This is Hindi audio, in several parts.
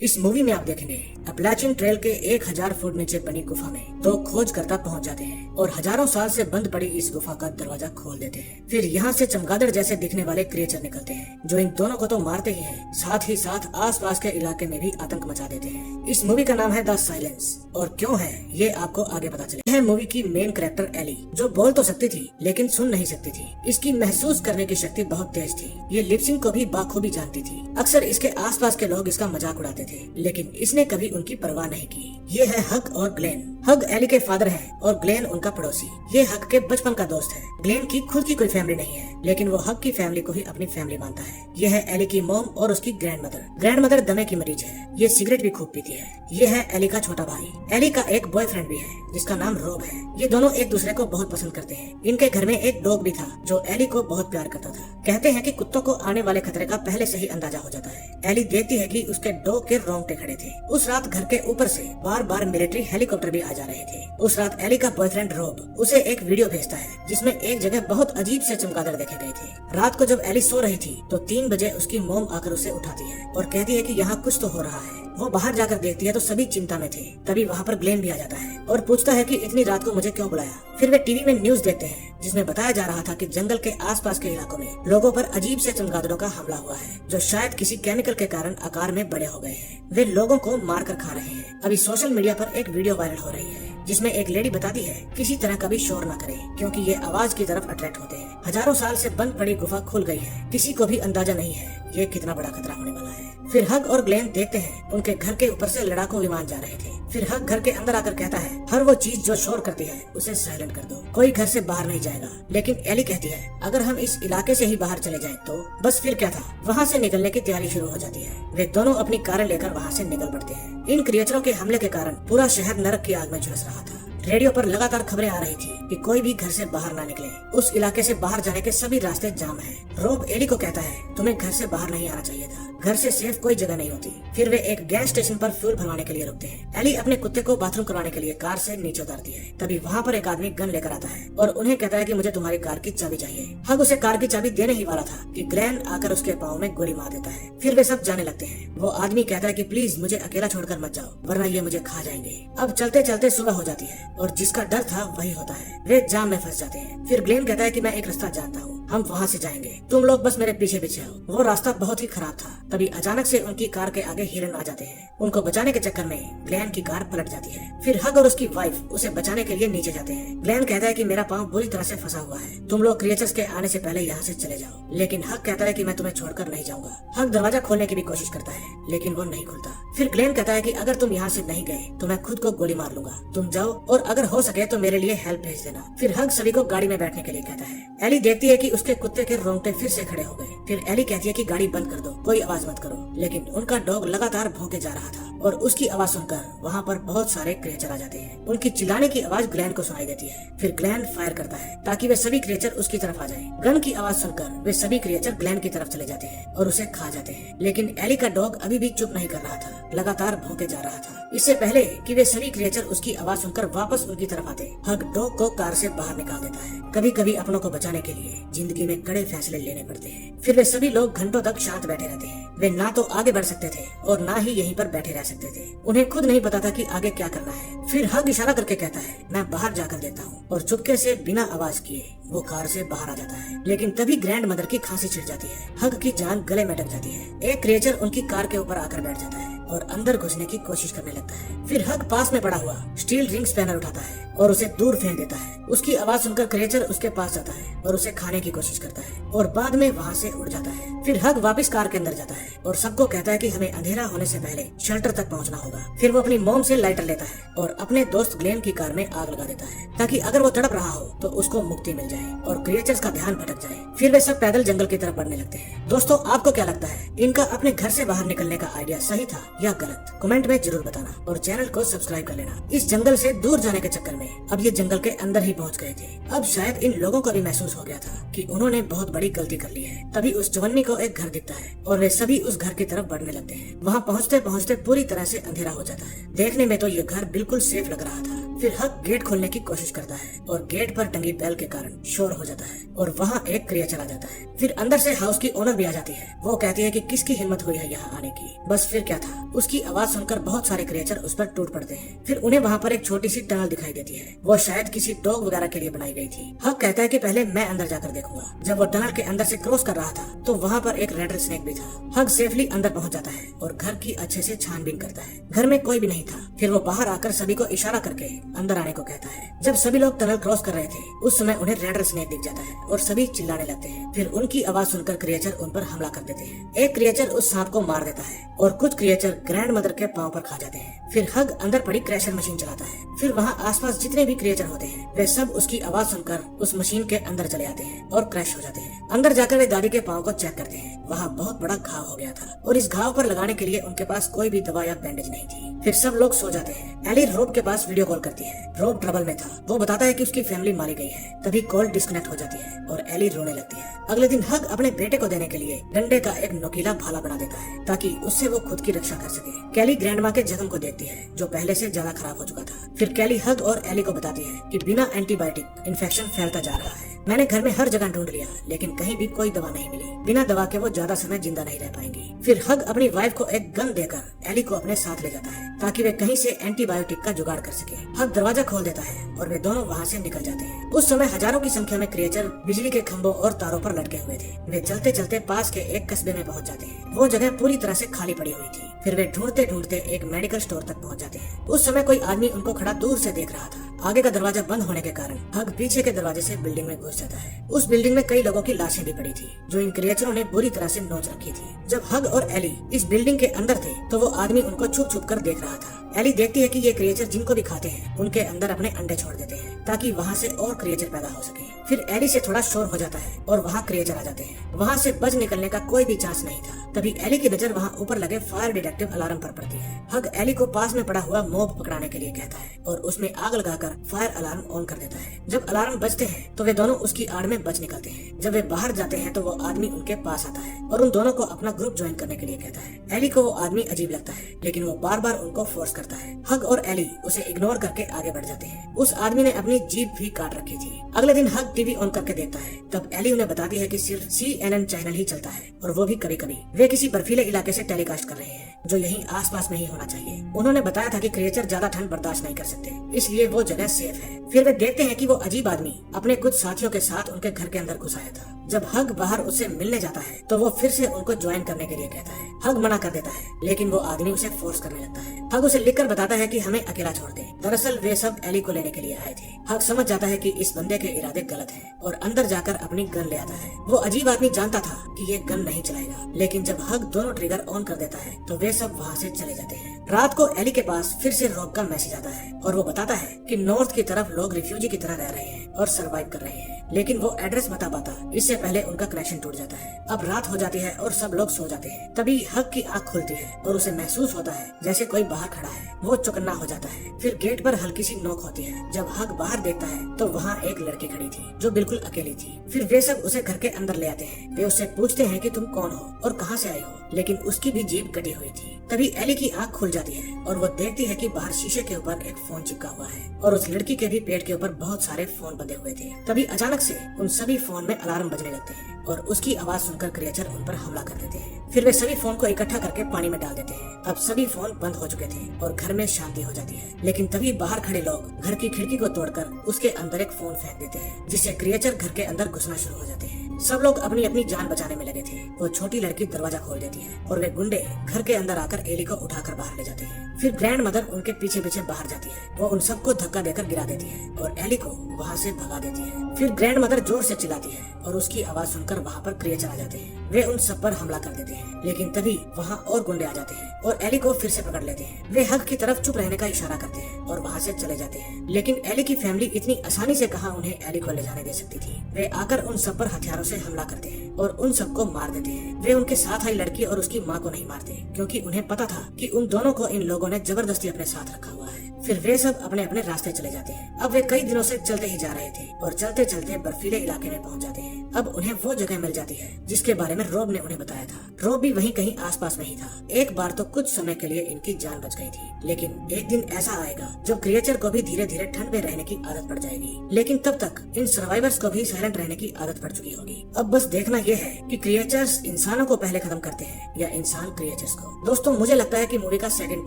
इस मूवी में आप देखेंगे अपैलेचियन ट्रेल के 1000 फुट नीचे बनी गुफा में दो खोजकर्ता पहुंच जाते हैं और हजारों साल से बंद पड़ी इस गुफा का दरवाजा खोल देते हैं। फिर यहाँ से चमगादड़ जैसे दिखने वाले क्रिएचर निकलते हैं जो इन दोनों को तो मारते ही हैं, साथ ही साथ आसपास के इलाके में भी आतंक मचा देते हैं। इस मूवी का नाम है द साइलेंस और क्यों है ये आपको आगे पता चले। यह मूवी की मेन कैरेक्टर एली जो बोल तो सकती थी लेकिन सुन नहीं सकती थी। इसकी महसूस करने की शक्ति बहुत तेज थी। ये लिपसिंग को भी बाखूबी जानती थी। अक्सर इसके आसपास के लोग इसका मजाक उड़ाते थे लेकिन इसने कभी उनकी परवाह नहीं की। ये है हक और ग्लेन। हक एली के फादर हैं और ग्लेन उनका पड़ोसी। ये हक के बचपन का दोस्त है। ग्लेन की खुद की कोई फैमिली नहीं है लेकिन वो हक की फैमिली को ही अपनी फैमिली मानता है। ये है एली की मॉम और उसकी ग्रैंड मदर दमे की मरीज है। ये सिगरेट भी खूब पीती है। ये है एली का छोटा भाई। एली का एक बॉयफ्रेंड भी है जिसका नाम रोब है। ये दोनों एक दूसरे को बहुत पसंद करते हैं। इनके घर में एक डॉग भी था जो एली को बहुत प्यार करता था। कहते हैं कि कुत्तों को आने वाले खतरे का पहले से ही अंदाजा हो जाता है। एली देखती है कि उसके डॉग के रोंगटे खड़े थे। उस रात घर के ऊपर से बार बार मिलिट्री हेलीकॉप्टर भी आ जा रहे थे। उस रात एली का बॉयफ्रेंड रोब उसे एक वीडियो भेजता है जिसमें एक जगह बहुत अजीब से चमगादड़ देखे गए थे। रात को जब एली सो रही थी तो 3 बजे उसकी मॉम आकर उसे उठाती है और कहती है कि यहाँ कुछ तो हो रहा है। वो बाहर जाकर देखती है तो सभी चिंता में थे। तभी वहाँ पर ग्लेन भी आ जाता है और पूछता है कि इतनी रात को मुझे क्यों बुलाया। फिर वे टीवी में न्यूज देखते हैं जिसमें बताया जा रहा था कि जंगल के आसपास के इलाकों में लोगों पर अजीब से चमगादड़ों का हमला हुआ है जो शायद किसी केमिकल के कारण आकार में बड़े हो गए हैं। वे लोगों को मार कर खा रहे हैं। अभी सोशल मीडिया पर एक वीडियो वायरल हो रही है जिसमें एक लेडी बताती है किसी तरह का भी शोर न करे क्योंकि ये आवाज की तरफ अट्रैक्ट होते हैं। हजारों साल से बंद पड़ी गुफा खुल गई है। किसी को भी अंदाजा नहीं है ये कितना बड़ा खतरा होने वाला है। फिर हक और ग्लेन देखते हैं उनके घर के ऊपर से लड़ाकू विमान जा रहे थे। फिर हक घर के अंदर आकर कहता है हर वो चीज जो शोर करती है उसे साइलेंट कर दो, कोई घर से बाहर नहीं जाएगा। लेकिन एली कहती है अगर हम इस इलाके से ही बाहर चले जाएं तो बस फिर क्या था। वहाँ से निकलने की तैयारी शुरू हो जाती है। वे दोनों अपनी कारें लेकर वहाँ से निकल पड़ते हैं। इन क्रिएचरों के हमले के कारण पूरा शहर नरक की आग में झुलस रहा था। रेडियो पर लगातार खबरें आ रही थी कि कोई भी घर से बाहर ना निकले। उस इलाके से बाहर जाने के सभी रास्ते जाम हैं। रोब एली को कहता है तुम्हें घर से बाहर नहीं आना चाहिए था, घर से सेफ कोई जगह नहीं होती। फिर वे एक गैस स्टेशन पर फ्यूल भरवाने के लिए रुकते हैं। एली अपने कुत्ते को बाथरूम करवाने के लिए कार से नीचे उतारती है। तभी वहाँ पर एक आदमी गन लेकर आता है और उन्हें कहता है कि मुझे तुम्हारी कार की चाबी चाहिए। हक उसे कार की चाबी देने ही वाला था कि ग्लेन आकर उसके पाँव में गोली मार देता है। फिर वे सब जाने लगते हैं। वो आदमी कहता है कि प्लीज मुझे अकेला छोड़कर मत जाओ वरना ये मुझे खा जाएंगे। अब चलते चलते सुबह हो जाती है और जिसका डर था वही होता है। वे जाम में फंस जाते हैं। फिर ग्लेन कहता है कि मैं एक रास्ता जानता हूँ, हम वहाँ से जाएंगे, तुम लोग बस मेरे पीछे पीछे हो। वो रास्ता बहुत ही खराब था। तभी अचानक से उनकी कार के आगे हिरन आ जाते हैं। उनको बचाने के चक्कर में ग्लेन की कार पलट जाती है। फिर हक और उसकी वाइफ उसे बचाने के लिए नीचे जाते हैं। ग्लेन कहता है कि मेरा पाँव बुरी तरह से फंसा हुआ है, तुम लोग क्रिएचर्स के आने से पहले यहाँ से चले जाओ। लेकिन हक कहता है कि मैं तुम्हें छोड़कर नहीं जाऊंगा। हक दरवाजा खोलने की भी कोशिश करता है लेकिन वो नहीं खुलता। फिर ग्लेन कहता है कि अगर तुम यहाँ से नहीं गए तो मैं खुद को गोली मार लूंगा, तुम जाओ और अगर हो सके तो मेरे लिए हेल्प भेज देना। फिर हक सभी को गाड़ी में बैठने के लिए कहता है। एली देखती है कि उसके कुत्ते के रोंगटे फिर से खड़े हो गए। फिर एली कहती है कि गाड़ी बंद कर दो, कोई आवाज मत करो। लेकिन उनका डॉग लगातार भौंके जा रहा था और उसकी आवाज सुनकर वहाँ पर बहुत सारे क्रिएचर आ जाते हैं। उनकी चिल्लाने की आवाज ग्लेन को सुनाई देती है। फिर ग्लेन फायर करता है ताकि वे सभी क्रिएचर उसकी तरफ आ जाएं। गन की आवाज सुनकर वे सभी क्रिएचर ग्लेन की तरफ चले जाते हैं और उसे खा जाते हैं। लेकिन एली का डॉग अभी भी चुप नहीं कर रहा था, लगातार भौंके जा रहा था। इससे पहले कि वे सभी क्रिएचर उसकी आवाज सुनकर वापस उनकी तरफ आते, हक डॉग को कार से बाहर निकाल देता है। कभी कभी अपनों को बचाने के लिए जिंदगी में कड़े फैसले लेने पड़ते हैं। फिर वे सभी लोग घंटों तक शांत बैठे रहते हैं। वे ना तो आगे बढ़ सकते थे और ना ही यहीं पर बैठे रह सकते थे। उन्हें खुद नहीं पता था कि आगे क्या करना है। फिर हक इशारा करके कहता है मैं बाहर जाकर देता हूँ और चुपके से बिना आवाज किए वो कार से बाहर आ जाता है। लेकिन तभी ग्रैंड मदर की खांसी छिड़ जाती है। हक की जान गले में अटक जाती है। एक क्रिएचर उनकी कार के ऊपर आकर बैठ जाता है और अंदर घुसने की कोशिश करने लगता है। फिर हक पास में पड़ा हुआ स्टील रिंग स्पैनर उठाता है और उसे दूर फेंक देता है। उसकी आवाज सुनकर क्रिएचर उसके पास जाता है और उसे खाने की कोशिश करता है और बाद में वहाँ से उड़ जाता है। फिर हक वापस कार के अंदर जाता है और सबको कहता है कि हमें अंधेरा होने से पहले शेल्टर तक पहुँचना होगा। फिर वो अपनी मॉम से लाइटर लेता है और अपने दोस्त ग्लेन की कार में आग लगा देता है ताकि अगर वो तड़प रहा हो तो उसको मुक्ति मिल जाए और क्रिएचर्स का ध्यान भटक जाए। फिर वे सब पैदल जंगल की तरफ बढ़ने लगते हैं। दोस्तों आपको क्या लगता है, इनका अपने घर से बाहर निकलने का आइडिया सही था या गलत? कमेंट में जरूर बताना और चैनल को सब्सक्राइब कर लेना। इस जंगल से दूर जाने के चक्कर में अब ये जंगल के अंदर ही पहुंच गए थे। अब शायद इन लोगों को भी महसूस हो गया था कि उन्होंने बहुत बड़ी गलती कर ली है। तभी उस जवानी को एक घर दिखता है और वे सभी उस घर की तरफ बढ़ने लगते हैं। वहाँ पहुँचते पहुँचते पूरी तरह से अंधेरा हो जाता है। देखने में तो ये घर बिल्कुल सेफ लग रहा था। फिर हक गेट खोलने की कोशिश करता है और गेट पर टंगी बेल के कारण शोर हो जाता है और वहाँ एक क्रिएचर आ जाता है। फिर अंदर से हाउस की ओनर भी आ जाती है। वो कहती है कि किसकी हिम्मत हुई है यहाँ आने की। बस फिर क्या था, उसकी आवाज सुनकर बहुत सारे क्रिएचर उस पर टूट पड़ते हैं। फिर उन्हें वहाँ पर एक छोटी सी टनल दिखाई देती है। वो शायद किसी डॉग वगैरह के लिए बनाई गई थी। हक कहता है कि पहले मैं अंदर जाकर देखूंगा। जब वो टनल के अंदर से क्रॉस कर रहा था तो वहाँ पर एक रेड स्नेक भी था। हक सेफली अंदर पहुँच जाता है और घर की अच्छे से छानबीन करता है। घर में कोई भी नहीं था। फिर वो बाहर आकर सभी को इशारा करके अंदर आने को कहता है। जब सभी लोग टनल क्रॉस कर रहे थे उस समय उन्हें रेड स्नेक दिख जाता है और सभी चिल्लाने लगते हैं। फिर उनकी आवाज सुनकर क्रिएचर उन पर हमला कर देते हैं। एक क्रिएचर उस सांप को मार देता है और कुछ क्रिएचर ग्रैंड मदर के पांव पर खा जाते हैं। फिर हग अंदर पड़ी क्रैशर मशीन चलाता है। फिर वहाँ आसपास जितने भी क्रिएचर होते हैं वे सब उसकी आवाज सुनकर उस मशीन के अंदर चले आते हैं और क्रैश हो जाते हैं। अंदर जाकर वे दादी के पांव को चेक करते हैं। वहाँ बहुत बड़ा घाव हो गया था और इस घाव पर लगाने के लिए उनके पास कोई भी दवा या बैंडेज नहीं थी। फिर सब लोग सो जाते हैं। एली रोब के पास वीडियो कॉल करती है। रोब ट्रबल में था। वो बताता है कि उसकी फैमिली मारी गई है। तभी कॉल डिस्कनेक्ट हो जाती है और एली रोने लगती है। अगले दिन हग अपने बेटे को देने के लिए डंडे का एक नुकीला भाला बना देता है ताकि उससे वो खुद की रक्षा कर सके। कैली ग्रैंडमा के जख्म को देखती है जो पहले से ज्यादा खराब हो चुका था। फिर कैली हग और एली को बताती है कि बिना एंटीबायोटिक इन्फेक्शन फैलता जा रहा है। मैंने घर में हर जगह ढूंढ लिया लेकिन कहीं भी कोई दवा नहीं मिली। बिना दवा के वो ज्यादा समय जिंदा नहीं रह पाएंगी। फिर हग अपनी वाइफ को एक गन देकर एली को अपने साथ ले जाता है ताकि वे कहीं से एंटीबायोटिक का जुगाड़ कर सके। हग दरवाजा खोल देता है और वे दोनों वहाँ से निकल जाते हैं। उस समय हजारों की संख्या में क्रिएचर बिजली के खंभों और तारों पर लटके हुए थे। वे चलते चलते पास के एक कस्बे में पहुँच जाते हैं। वो जगह पूरी तरह से खाली पड़ी हुई थी। फिर वे ढूंढते ढूंढते एक मेडिकल स्टोर तक पहुँच जाते हैं। उस समय कोई आदमी उनको खड़ा दूर से देख रहा था। आगे का दरवाजा बंद होने के कारण हग पीछे के दरवाजे से बिल्डिंग में घुस जाता है। उस बिल्डिंग में कई लोगों की लाशें भी पड़ी थी जो इन क्रिएचरों ने बुरी तरह से नोच रखी थी। जब हग और एली इस बिल्डिंग के अंदर थे तो वो आदमी उनको छुप छुप कर देख रहा था। एली देखती है कि ये क्रिएचर जिनको भी खाते हैं उनके अंदर अपने अंडे छोड़ देते हैं ताकि वहाँ से और क्रिएचर पैदा हो सके। फिर एली से थोड़ा शोर हो जाता है और वहाँ क्रिएचर आ जाते हैं। वहाँ से बच निकलने का कोई भी चांस नहीं था। तभी एली की नजर वहाँ ऊपर लगे फायर डिटेक्टिव अलार्म पर पड़ती है। हग एली को पास में पड़ा हुआ मोब पकड़ाने के लिए कहता है और उसमें आग लगाकर फायर अलार्म ऑन कर देता है। जब अलार्म बजते हैं तो वे दोनों उसकी आड़ में बच निकलते हैं। जब वे बाहर जाते हैं तो वो आदमी उनके पास आता है और उन दोनों को अपना ग्रुप ज्वाइन करने के लिए कहता है। एली को वो आदमी अजीब लगता है लेकिन वो बार बार उनको फोर्स करता है। हग और एली उसे इग्नोर करके आगे बढ़ जाते हैं। उस आदमी ने अपनी जीभ भी काट रखी थी। अगले दिन हग टीवी ऑन करके देखता है। तब एली उन्हें बताती है कि सिर्फ CNN चैनल ही चलता है और वो भी कभी कभी। वे किसी बर्फीले इलाके से टेलीकास्ट कर रहे हैं जो यहीं आसपास में ही होना चाहिए। उन्होंने बताया था कि क्रिएचर ज्यादा ठंड बर्दाश्त नहीं कर सकते इसलिए वो जगह सेफ है। फिर वे देखते हैं कि वो अजीब आदमी अपने कुछ साथियों के साथ उनके घर के अंदर घुस आया था। जब हग बाहर उससे मिलने जाता है तो वो फिर से उनको ज्वाइन करने के लिए कहता है। हग मना कर देता है लेकिन वो आदमी उसे फोर्स करने लगता है। हग उसे लिखकर बताता है कि हमें अकेला छोड़ दे। दरअसल वे सब एली को लेने के लिए आए थे। हग समझ जाता है कि इस बंदे के इरादे गलत हैं और अंदर जाकर अपनी गन ले आता है। वो अजीब आदमी जानता था कि ये गन नहीं चलाएगा लेकिन जब हग दोनों ट्रिगर ऑन कर देता है तो वे सब वहाँ से चले जाते हैं। रात को एली के पास फिर से रॉब का मैसेज आता है और वो बताता है कि नॉर्थ की तरफ लोग रिफ्यूजी की तरह रह रहे हैं और सरवाइव कर रहे हैं लेकिन वो एड्रेस बता पाता इससे पहले उनका कनेक्शन टूट जाता है। अब रात हो जाती है और सब लोग सो जाते हैं। तभी हग की आंख खुलती है और उसे महसूस होता है जैसे कोई बाहर खड़ा है। वो चौकन्ना हो जाता है। फिर गेट पर हल्की सी नोक होती है। जब हग बाहर देखता है तो वहाँ एक लड़की खड़ी थी जो बिल्कुल अकेली थी। फिर वे सब उसे घर के अंदर ले आते हैं। वे उससे पूछते हैं कि तुम कौन हो और कहाँ से आई हो लेकिन उसकी भी जीभ कटी हुई थी। तभी एली की आंख खुल जाती है और वो देखती है कि बाहर शीशे के ऊपर एक फोन चिपका हुआ है और उस लड़की के भी पेट के ऊपर बहुत सारे फोन बंधे हुए थे। तभी अचानक से उन सभी फोन में अलार्म बजने लगते हैं और उसकी आवाज सुनकर क्रिएचर उन पर हमला कर देते हैं। फिर वे सभी फोन को इकट्ठा करके पानी में डाल देते हैं। अब सभी फोन बंद हो चुके थे और घर में शांति हो जाती है। लेकिन तभी बाहर खड़े लोग घर की खिड़की को तोड़कर उसके अंदर एक फोन फेंक देते हैं जिससे क्रिएचर घर के अंदर घुसना शुरू हो जाते हैं। सब लोग अपनी अपनी जान बचाने में लगे थे। वो छोटी लड़की दरवाजा खोल देती है और वे गुंडे घर के अंदर आकर एली को उठाकर बाहर ले जाते हैं। फिर ग्रैंड मदर उनके पीछे पीछे बाहर जाती है। वो उन सबको धक्का देकर गिरा देती है और एली को वहाँ से भगा देती है। फिर ग्रैंड मदर जोर से चिल्लाती है और उसकी आवाज सुनकर वहाँ पर क्रिएचर आ जाते हैं। वे उन सब पर हमला कर देते हैं लेकिन तभी वहाँ और गुंडे आ जाते हैं और एली को फिर से पकड़ लेते हैं। वे हग की तरफ चुप रहने का इशारा करते हैं और वहाँ से चले जाते हैं। लेकिन एली की फैमिली इतनी आसानी से कहाँ उन्हें एली को ले जाने दे सकती थी। वे आकर उन सब पर हथियारों से हमला करते हैं और उन सबको मार देते हैं। वे उनके साथ आई लड़की और उसकी माँ को नहीं मारते क्योंकि उन्हें पता था कि उन दोनों को इन लोगों ने जबरदस्ती अपने साथ रखा हुआ है। फिर वे सब अपने अपने रास्ते चले जाते हैं। अब वे कई दिनों से चलते ही जा रहे थे और चलते चलते बर्फीले इलाके में पहुंच जाते हैं। अब उन्हें वो जगह मिल जाती है जिसके बारे में रॉब ने उन्हें बताया था। रॉब भी वहीं कहीं आसपास में ही था। एक बार तो कुछ समय के लिए इनकी जान बच गई थी, लेकिन एक दिन ऐसा आएगा जब क्रिएचर को भी धीरे धीरे ठंड में रहने की आदत पड़ जाएगी। लेकिन तब तक इन सर्वाइवर्स को भी साइलेंट रहने की आदत पड़ चुकी होगी। अब बस देखना यह है कि क्रिएचर्स इंसानों को पहले खत्म करते हैं या इंसान क्रिएचर्स को। दोस्तों मुझे लगता है कि मूवी का सेकंड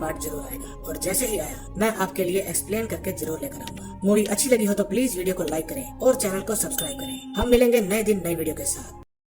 पार्ट जरूर आएगा, और जैसे ही आया मैं आपके लिए एक्सप्लेन करके जरूर लेकर आऊंगा। मूवी अच्छी लगी हो तो प्लीज वीडियो को लाइक करें और चैनल को सब्सक्राइब करें। हम मिलेंगे नए दिन नई वीडियो के साथ।